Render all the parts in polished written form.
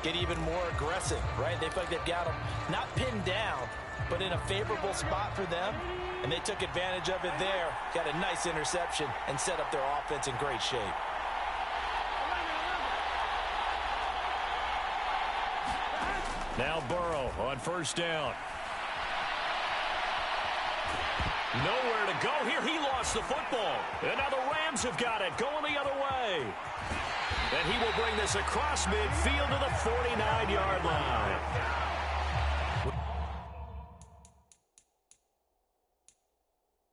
get even more aggressive, right? They feel like they've got them not pinned down, but in a favorable spot for them, and they took advantage of it there. Got a nice interception and set up their offense in great shape. Now Burrow on first down. Nowhere to go here. He lost the football. And now the Rams have got it, going the other way. And he will bring this across midfield to the 49-yard line.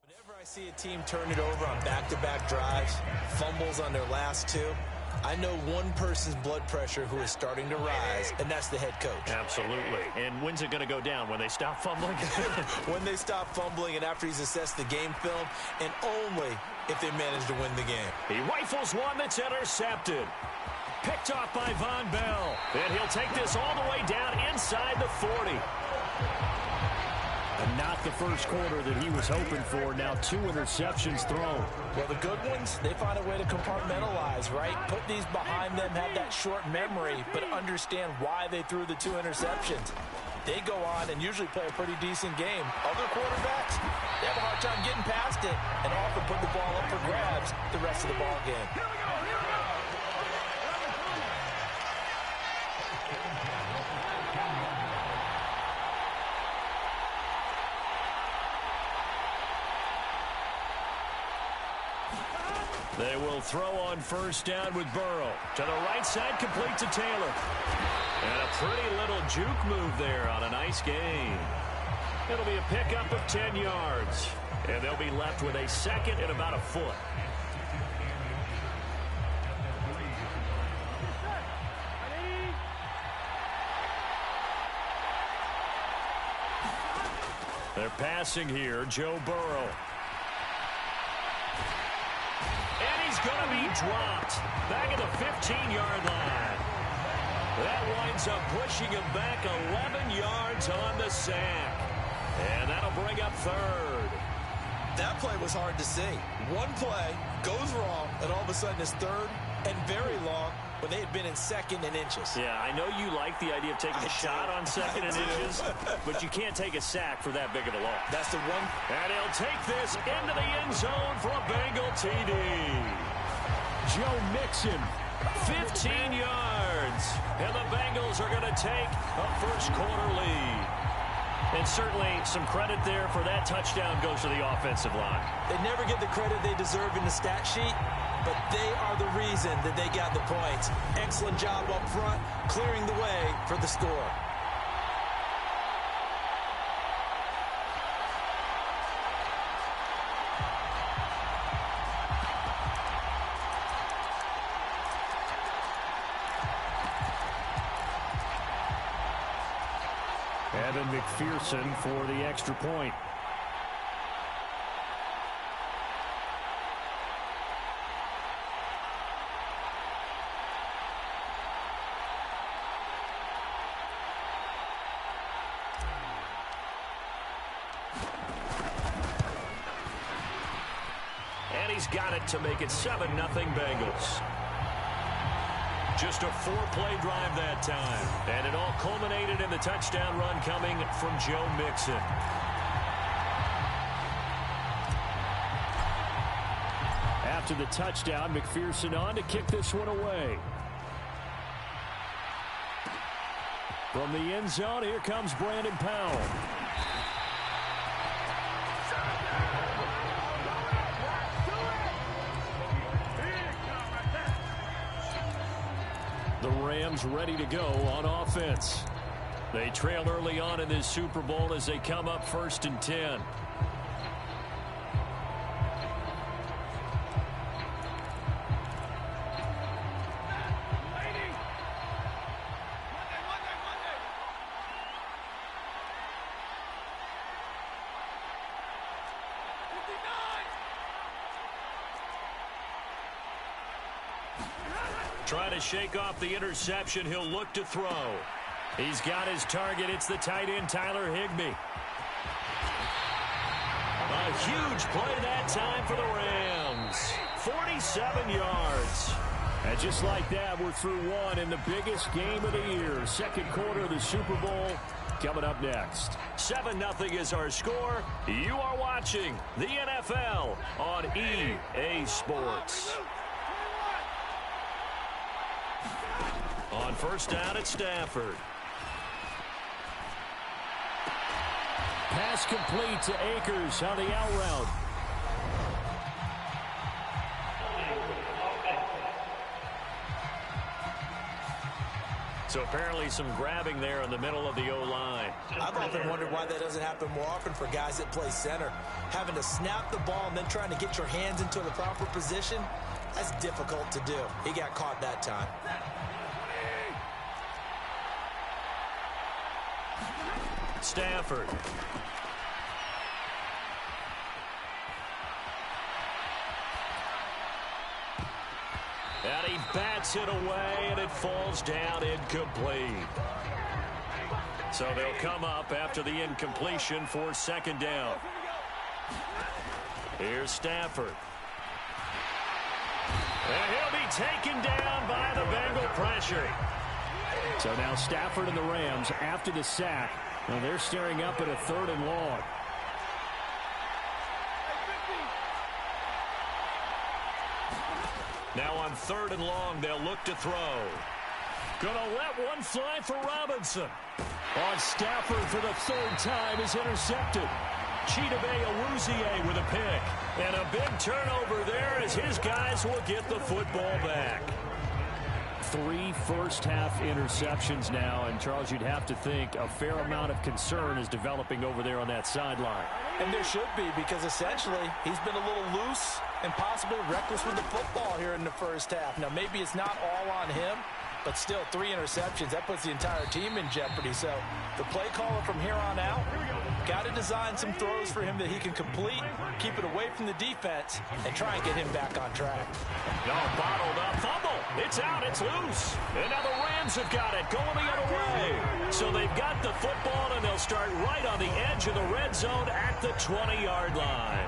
Whenever I see a team turn it over on back-to-back drives, fumbles on their last two, I know one person's blood pressure who is starting to rise, and that's the head coach. Absolutely. And when's it going to go down? When they stop fumbling? When they stop fumbling and after he's assessed the game film, and only if they manage to win the game. He rifles one that's intercepted. Picked off by Von Bell. And he'll take this all the way down inside the 40. And not the first quarter that he was hoping for. Now 2 interceptions thrown. Well, the good ones, they find a way to compartmentalize, right? Put these behind them, have that short memory, but understand why they threw the 2 interceptions. They go on and usually play a pretty decent game. Other quarterbacks, they have a hard time getting past it and often put the ball up for grabs the rest of the ball game. They will throw on first down with Burrow. To the right side, complete to Taylor. And a pretty little juke move there on a nice gain. It'll be a pickup of 10 yards. And they'll be left with a second and about a foot. They're passing here, Joe Burrow. He's going to be dropped back at the 15-yard line. That winds up pushing him back 11 yards on the sack. And that'll bring up third. That play was hard to see. One play goes wrong, and all of a sudden it's third and very long when they had been in second and inches. Yeah, I know you like the idea of taking a shot on second and inches, but you can't take a sack for that big of a loss. That's the one. And he'll take this into the end zone for a Bengal TD. Joe Mixon, 15 yards. And the Bengals are going to take a first quarter lead. And certainly some credit there for that touchdown goes to the offensive line. They never get the credit they deserve in the stat sheet, but they are the reason that they got the points. Excellent job up front, clearing the way for the score. Evan McPherson for the extra point. And he's got it to make it 7-0 Bengals. Just a 4-play drive that time. And it all culminated in the touchdown run coming from Joe Mixon. After the touchdown, McPherson on to kick this one away. From the end zone, here comes Brandon Powell. The Rams ready to go on offense. They trail early on in this Super Bowl as they come up 1st and 10. Trying to shake off the interception. He'll look to throw. He's got his target. It's the tight end, Tyler Higbee. A huge play that time for the Rams. 47 yards. And just like that, we're through one in the biggest game of the year. Second quarter of the Super Bowl coming up next. 7-0 is our score. You are watching the NFL on EA Sports. On first down, it's Stafford. Pass complete to Akers on the out route. So apparently some grabbing there in the middle of the O-line. I've often wondered why that doesn't happen more often for guys that play center. Having to snap the ball and then trying to get your hands into the proper position, that's difficult to do. He got caught that time. Stafford. And he bats it away, and it falls down incomplete. So they'll come up after the incompletion for second down. Here's Stafford. And he'll be taken down by the Bengal pressure. So now Stafford and the Rams after the sack. And they're staring up at a 3rd and long. Now on 3rd and long, they'll look to throw. Gonna let one fly for Robinson. On Stafford for the 3rd time is intercepted. Chidobe Awuzie with a pick. And a big turnover there as his guys will get the football back. 3 first-half interceptions now, and Charles, you'd have to think a fair amount of concern is developing over there on that sideline. And there should be, because essentially he's been a little loose and possibly reckless with the football here in the first half. Now, maybe it's not all on him, but still 3 interceptions. That puts the entire team in jeopardy. So the play caller from here on out got to design some throws for him that he can complete, keep it away from the defense, and try and get him back on track. No, bottled up. Fumble. It's out. It's loose. And now the Rams have got it going the other way. So they've got the football, and they'll start right on the edge of the red zone at the 20-yard line.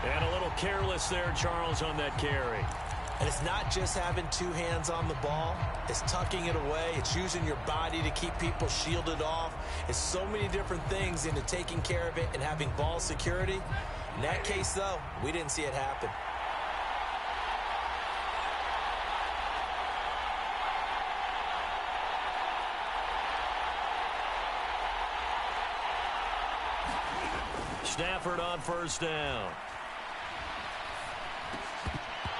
And a little careless there, Charles, on that carry. And it's not just having 2 hands on the ball. It's tucking it away. It's using your body to keep people shielded off. It's so many different things into taking care of it and having ball security. In that case, though, we didn't see it happen. Stafford on first down.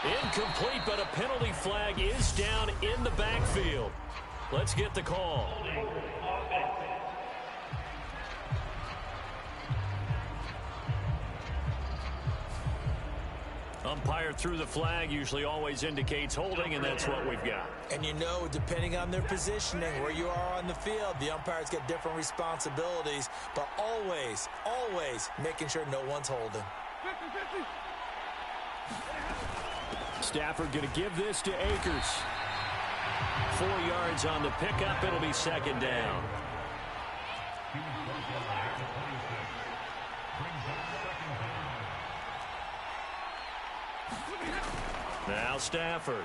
Incomplete, but a penalty flag is down in the backfield. Let's get the call. Umpire threw the flag, usually always indicates holding, and that's what we've got. And you know, depending on their positioning, where you are on the field, the umpires get different responsibilities, but always, always making sure no one's holding. Stafford going to give this to Akers. 4 yards on the pickup. It'll be second down. Now Stafford.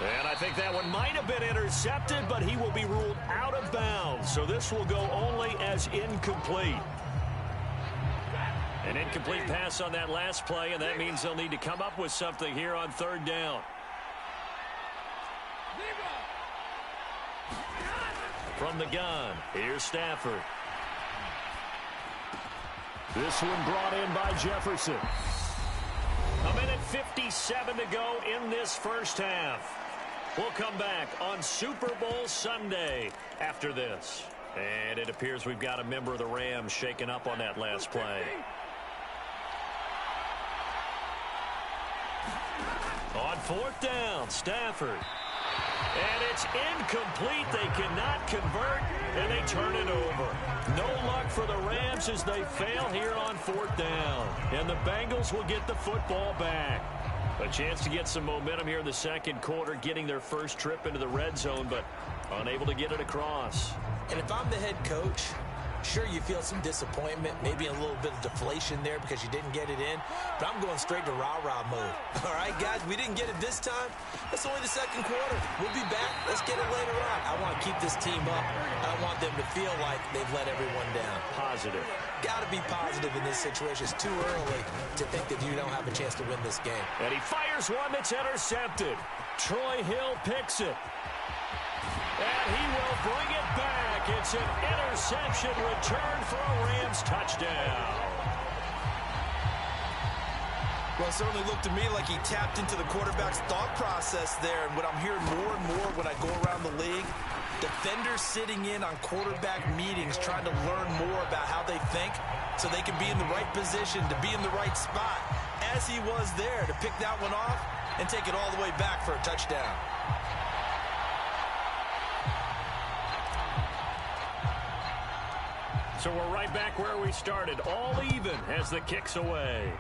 And I think that one might have been intercepted, but he will be ruled out of bounds. So this will go only as incomplete. An incomplete pass on that last play, and that means they'll need to come up with something here on 3rd down. From the gun, here's Stafford. This one brought in by Jefferson. 1:57 to go in this first half. We'll come back on Super Bowl Sunday after this. And it appears we've got a member of the Rams shaken up on that last play. On 4th down, Stafford. And it's incomplete. They cannot convert, and they turn it over. No luck for the Rams as they fail here on 4th down. And the Bengals will get the football back. A chance to get some momentum here in the second quarter, getting their first trip into the red zone, but unable to get it across. And if I'm the head coach, Sure, you feel some disappointment, maybe a little bit of deflation there because you didn't get it in, but I'm going straight to rah-rah mode. All right, guys, we didn't get it this time. That's only the second quarter. We'll be back. Let's get it later on. I want to keep this team up. I don't want them to feel like they've let everyone down. Positive. Got to be positive in this situation. It's too early to think that you don't have a chance to win this game. And he fires one that's intercepted. Troy Hill picks it. And he will bring it back. It's an interception return for a Rams touchdown. Well, it certainly looked to me like he tapped into the quarterback's thought process there. And what I'm hearing more and more when I go around the league, defenders sitting in on quarterback meetings trying to learn more about how they think so they can be in the right position, to be in the right spot, as he was there to pick that one off and take it all the way back for a touchdown. So we're right back where we started, all even as the kick's away.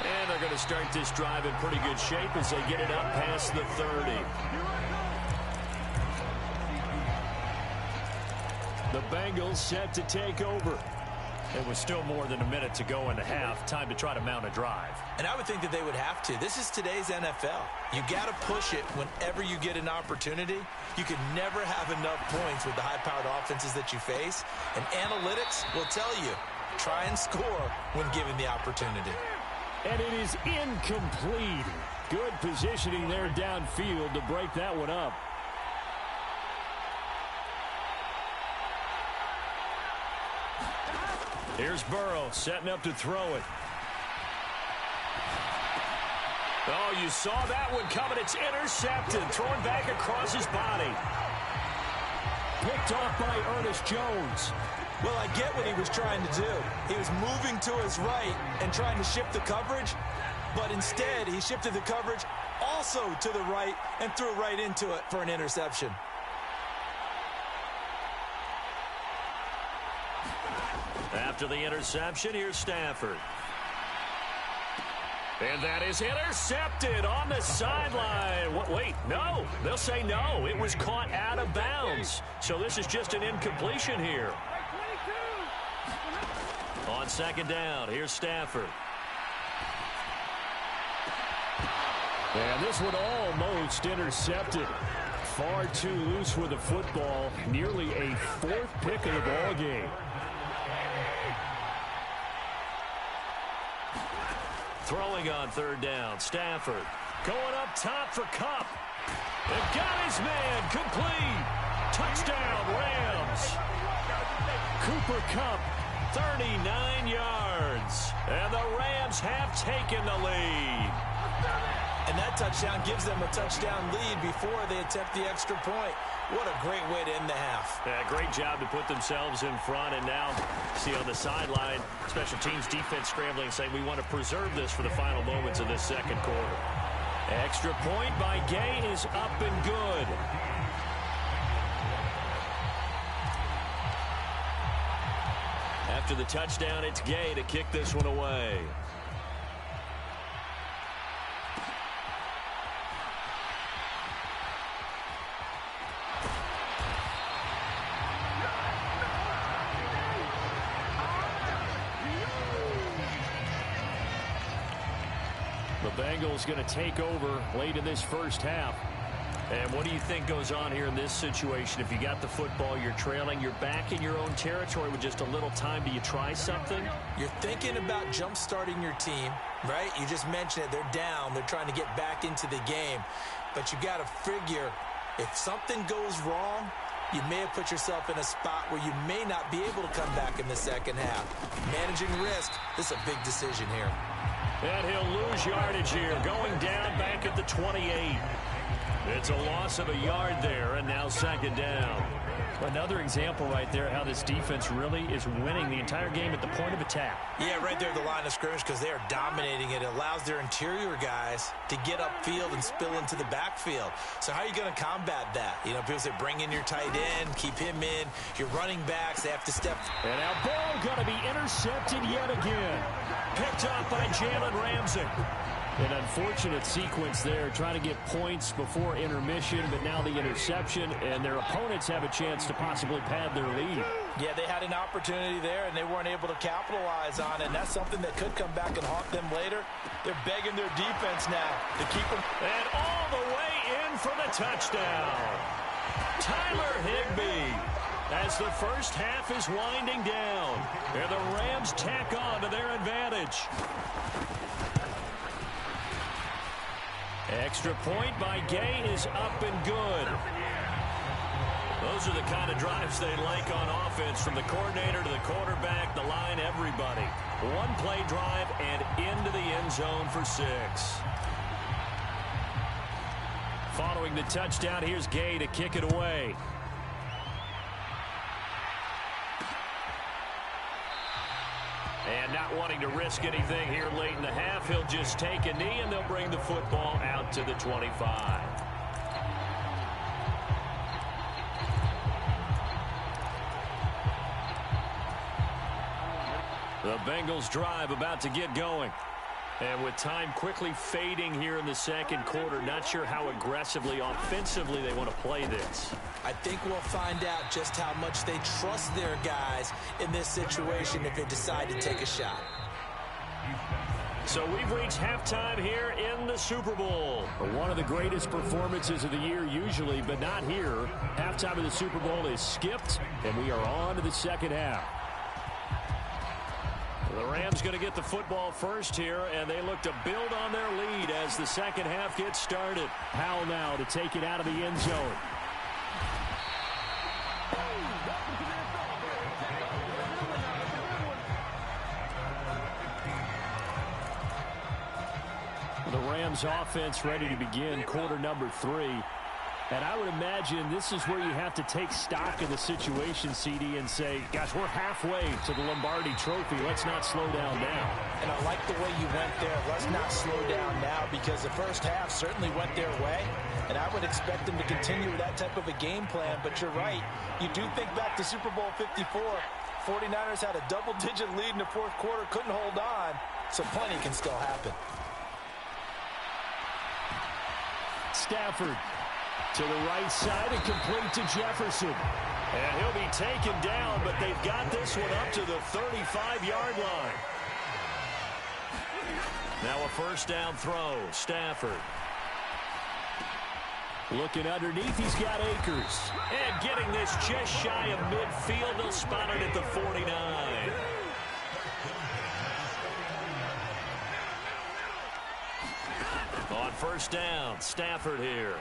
And they're going to start this drive in pretty good shape as they get it up past the 30. The Bengals set to take over. It was still more than a minute to go in the half. Time to try to mount a drive. And I would think that they would have to. This is today's NFL. You got to push it whenever you get an opportunity. You can never have enough points with the high-powered offenses that you face. And analytics will tell you, try and score when given the opportunity. And it is incomplete. Good positioning there downfield to break that one up. Here's Burrow setting up to throw it. Oh, you saw that one coming. It's intercepted. Thrown back across his body. Picked off by Ernest Jones. Well, I get what he was trying to do. He was moving to his right and trying to shift the coverage, but instead he shifted the coverage also to the right and threw right into it for an interception. After the interception, here's Stafford. And that is intercepted on the sideline. Wait, no. They'll say no. It was caught out of bounds. So this is just an incompletion here. On second down, here's Stafford. And this one almost intercepted. Far too loose with the football. Nearly a fourth pick of the ball game. Throwing on third down, Stafford. Going up top for Kupp. And got his man, complete. Touchdown, Rams. Cooper Kupp, 39 yards. And the Rams have taken the lead. And that touchdown gives them a touchdown lead before they attempt the extra point. What a great way to end the half. Yeah, great job to put themselves in front. And now, see on the sideline, special teams defense scrambling, saying we want to preserve this for the final moments of this second quarter. Extra point by Gay is up and good. After the touchdown, it's Gay to kick this one away. The Bengals going to take over late in this first half. And what do you think goes on here in this situation? If you got the football, you're trailing, you're back in your own territory with just a little time. Do you try something? You're thinking about jump-starting your team, right? You just mentioned it. They're down. They're trying to get back into the game. But you got to figure if something goes wrong, you may have put yourself in a spot where you may not be able to come back in the second half. Managing risk, this is a big decision here. And he'll lose yardage here, going down back at the 28. It's a loss of a yard there, and now second down. Another example right there how this defense really is winning the entire game at the point of attack. Yeah, right there at the line of scrimmage because they are dominating it. It allows their interior guys to get upfield and spill into the backfield. So how are you going to combat that? You know, people say bring in your tight end, keep him in. Your running backs, they have to step. And now ball going to be intercepted yet again. Picked off by Jalen Ramsey. An unfortunate sequence there, trying to get points before intermission, but now the interception, and their opponents have a chance to possibly pad their lead. Yeah, they had an opportunity there, and they weren't able to capitalize on it, and that's something that could come back and haunt them later. They're begging their defense now to keep them. And all the way in for the touchdown. Tyler Higbee, as the first half is winding down, and the Rams tack on to their advantage. Extra point by Gay is up and good. Those are the kind of drives they like on offense, from the coordinator to the quarterback, the line, everybody. One play drive and into the end zone for 6. Following the touchdown, here's Gay to kick it away. And not wanting to risk anything here late in the half, he'll just take a knee, and they'll bring the football out to the 25. The Bengals drive about to get going. And with time quickly fading here in the second quarter, not sure how aggressively, offensively they want to play this. I think we'll find out just how much they trust their guys in this situation if they decide to take a shot. So we've reached halftime here in the Super Bowl. One of the greatest performances of the year usually, but not here. Halftime of the Super Bowl is skipped, and we are on to the second half. The Rams going to get the football first here, and they look to build on their lead as the second half gets started. Powell now to take it out of the end zone. The Rams offense ready to begin quarter number 3. And I would imagine this is where you have to take stock of the situation, CD, and say, gosh, we're halfway to the Lombardi Trophy. Let's not slow down now. And I like the way you went there. Let's not slow down now, because the first half certainly went their way. And I would expect them to continue with that type of a game plan. But you're right. You do think back to Super Bowl 54. 49ers had a double-digit lead in the fourth quarter, couldn't hold on. So plenty can still happen. Stafford to the right side and complete to Jefferson. And he'll be taken down, but they've got this one up to the 35-yard line. Now a first down throw. Stafford. Looking underneath, he's got Akers. And getting this just shy of midfield. They'll spot it at the 49. On first down, Stafford here.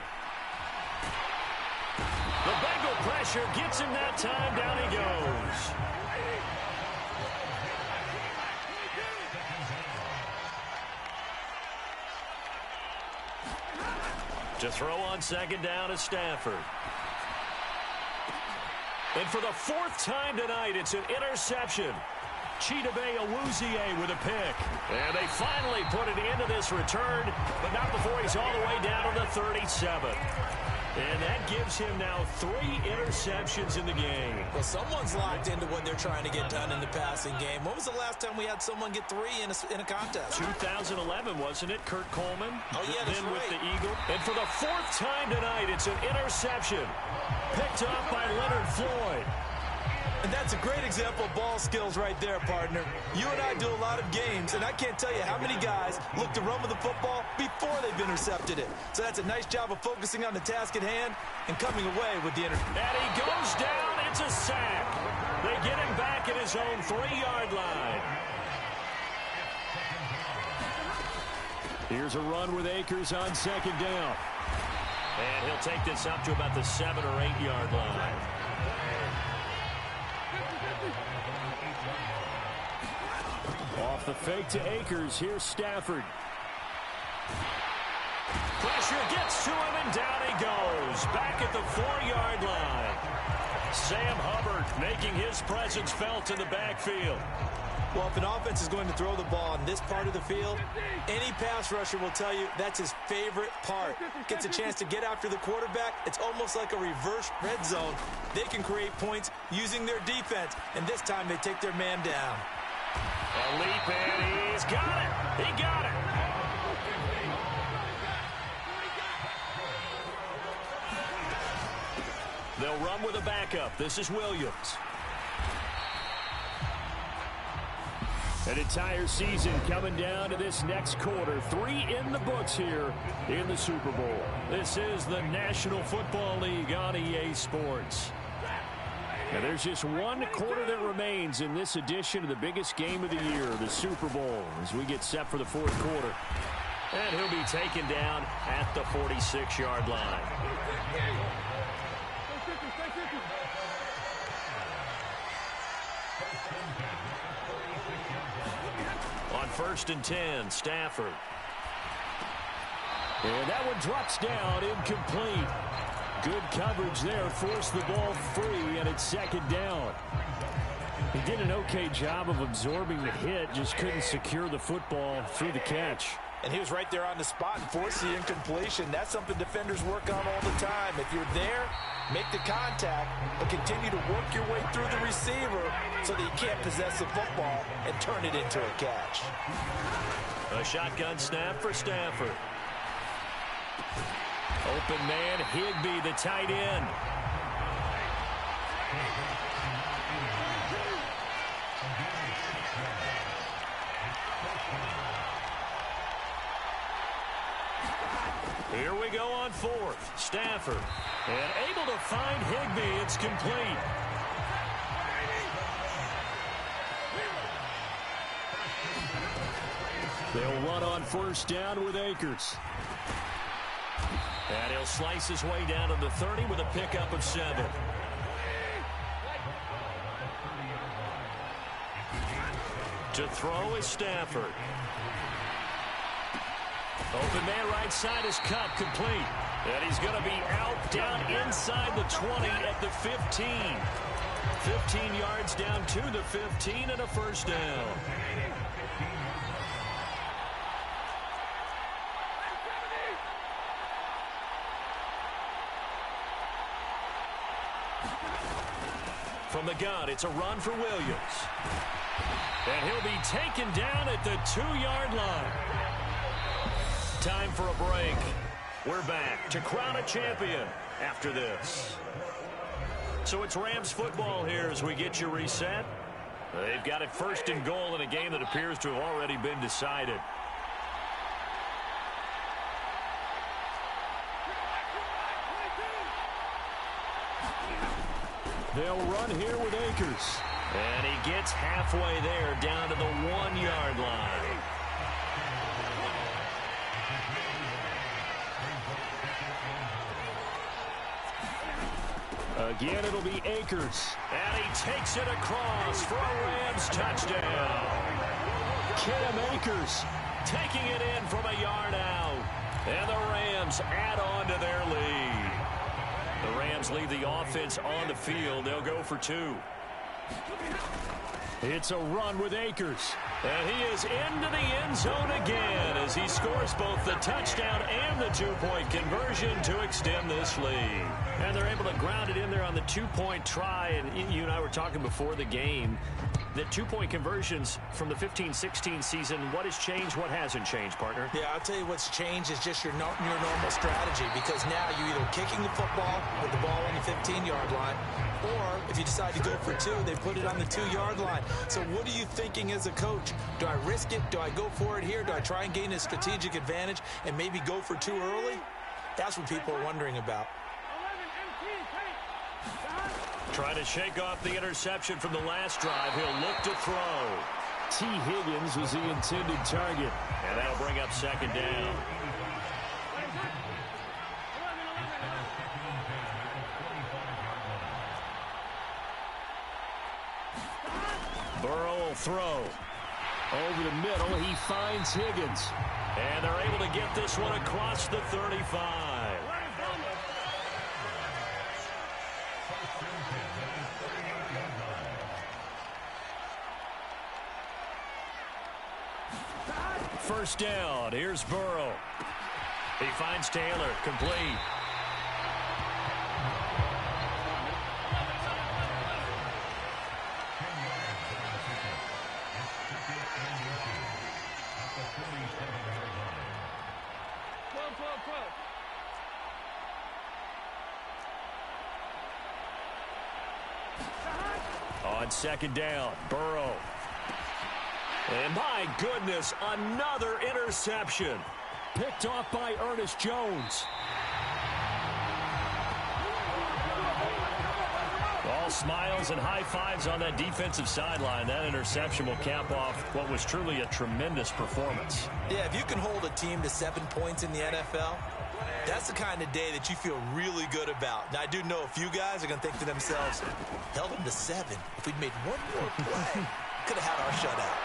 The Bengal pressure gets him that time. Down he goes. To throw on second down is Stafford. And for the 4th time tonight, it's an interception. Chidobe Awuzie with a pick. And they finally put it into this return, but not before he's all the way down to the 37. And that gives him now 3 interceptions in the game. Well, someone's locked into what they're trying to get done in the passing game. When was the last time we had someone get 3 in a contest? 2011, wasn't it? Kurt Coleman. Oh, yeah, that's right. With the Eagle. And for the 4th time tonight, it's an interception. Picked up by Leonard Floyd. And that's a great example of ball skills right there, partner. You and I do a lot of games, and I can't tell you how many guys look to run with the football before they've intercepted it. So that's a nice job of focusing on the task at hand and coming away with the interception. And he goes down. It's a sack. They get him back at his own 3-yard line. Here's a run with Akers on second down. And he'll take this up to about the 7 or 8-yard line. Off the fake to Akers. Here's Stafford. Pressure gets to him, and down he goes. Back at the 4-yard line. Sam Hubbard making his presence felt in the backfield. Well, if an offense is going to throw the ball in this part of the field, any pass rusher will tell you that's his favorite part. Gets a chance to get after the quarterback. It's almost like a reverse red zone. They can create points using their defense, and this time they take their man down. A leap, and he's got it. He got it. They'll run with a backup. This is Williams. An entire season coming down to this next quarter. 3 in the books here in the Super Bowl. This is the National Football League on EA Sports. And there's just one quarter that remains in this edition of the biggest game of the year, the Super Bowl, as we get set for the fourth quarter. And he'll be taken down at the 46-yard line. On 1st and 10, Stafford. And that one drops down, incomplete. Good coverage there, forced the ball free, and it's 2nd down. He did an okay job of absorbing the hit, just couldn't secure the football through the catch. And he was right there on the spot and forced the incompletion. That's something defenders work on all the time. If you're there, make the contact, but continue to work your way through the receiver so that you can't possess the football and turn it into a catch. A shotgun snap for Stafford. Open man, Higbee, the tight end. Here we go on 4th. Stafford. And able to find Higbee. It's complete. They'll run on 1st down with Akers. And he'll slice his way down to the 30 with a pickup of 7. To throw is Stafford. Open man right side is Cup, complete. And he's going to be out down inside the 20 at the 15. 15 yards down to the 15 and a 1st down. From the gun, it's a run for Williams. And he'll be taken down at the 2-yard line. Time for a break. We're back to crown a champion after this. So it's Rams football here as we get you reset. They've got it 1st and goal in a game that appears to have already been decided. They'll run here with Akers. And he gets halfway there down to the 1-yard line. Again, it'll be Akers. And he takes it across for a Rams touchdown. Cam Akers taking it in from a yard out. And the Rams add on to their lead. The Rams leave the offense on the field. They'll go for 2. It's a run with Akers. And he is into the end zone again as he scores both the touchdown and the 2-point conversion to extend this lead. And they're able to ground it in there on the 2-point try. And you and I were talking before the game that 2-point conversions from the 15-16 season, what has changed, what hasn't changed, partner? Yeah, I'll tell you what's changed is just your normal strategy, because now you're either kicking the football with the ball on the 15-yard line, or if you decide to go for 2, they put it on the 2-yard line. So what are you thinking as a coach? Do I risk it? Do I go for it here? Do I try and gain a strategic advantage and maybe go for 2 early? That's what people are wondering about. Trying to shake off the interception from the last drive. He'll look to throw. T. Higgins was the intended target. And that'll bring up 2nd down. Burrow will throw. Over the middle, he finds Higgins. And they're able to get this one across the 35. First down. Here's Burrow. He finds Taylor. Complete. on second down. Burrow. And my goodness, another interception. Picked off by Ernest Jones. All smiles and high fives on that defensive sideline. That interception will cap off what was truly a tremendous performance. Yeah, if you can hold a team to 7 points in the NFL, that's the kind of day that you feel really good about. Now, I do know a few guys are going to think to themselves, held them to 7. If we'd made one more play, could have had our shutout.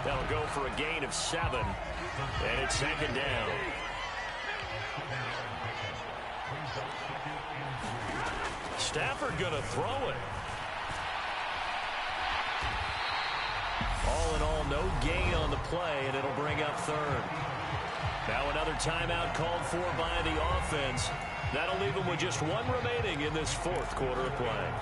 That'll go for a gain of 7, and it's second down. Stafford going to throw it. All in all, no gain on the play, and it'll bring up third. Now another timeout called for by the offense. That'll leave them with just one remaining in this fourth quarter of play.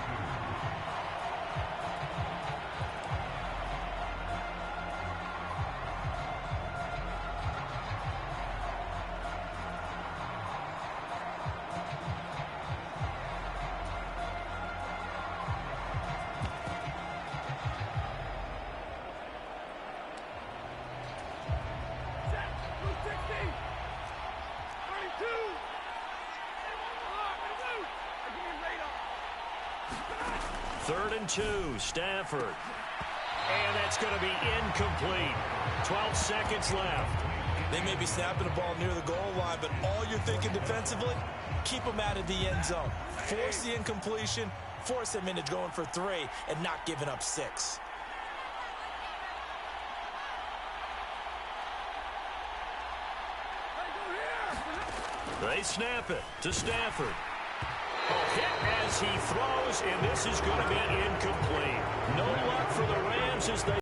Third and 2, Stafford. And that's going to be incomplete. 12 seconds left. They may be snapping the ball near the goal line, but all you're thinking defensively, keep them out of the end zone. Force the incompletion, force them into going for 3, and not giving up 6. They snap it to Stafford. Hit as he throws, and this is going to be incomplete. No luck for the Rams as they